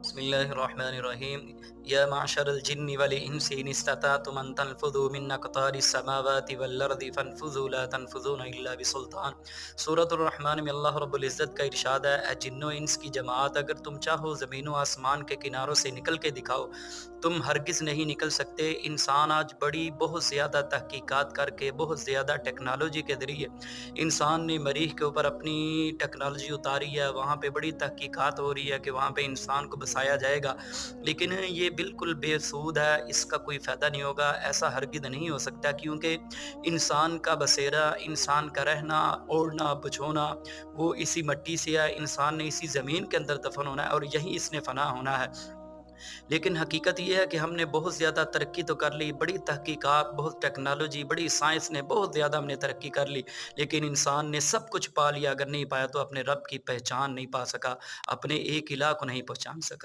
بسم اللہ الرحمن الرحیم یا معشر الجن والانس ان استطعتم ان تنفذوا من اقطار السماوات والارض فانفذوا لا تنفذون الا بسلطان۔ سورۃ الرحمن میں اللہ رب العزت کا ارشاد ہے، اے جن و انس کی جماعت، اگر تم چاہو زمین و آسمان کے کناروں سے نکل کے دکھاؤ، تم ہرگز نہیں نکل سکتے۔ انسان آج بہت زیادہ تحقیقات کر کے، بہت زیادہ ٹیکنالوجی کے ذریعے انسان نے مریخ کے اوپر اپنی ٹیکنالوجی اتاری ہے، وہاں پہ بڑی تحقیقات ہو رہی ہے کہ وہاں پہ انسان کو بسایا جائے گا، لیکن یہ بالکل بے سود ہے، اس کا کوئی فائدہ نہیں ہوگا، ایسا ہرگز نہیں ہو سکتا، کیونکہ انسان کا بسیرا، انسان کا رہنا، اوڑھنا بچھونا وہ اسی مٹی سے ہے، انسان نے اسی زمین کے اندر دفن ہونا ہے اور یہیں اس نے فنا ہونا ہے۔ لیکن حقیقت یہ ہے کہ ہم نے بہت زیادہ ترقی تو کر لی، بڑی تحقیقات، بہت ٹیکنالوجی، بڑی سائنس نے بہت زیادہ ہم نے ترقی کر لی، لیکن انسان نے سب کچھ پا لیا، اگر نہیں پایا تو اپنے رب کی پہچان نہیں پا سکا، اپنے ایک الہ کو نہیں پہچان سکا۔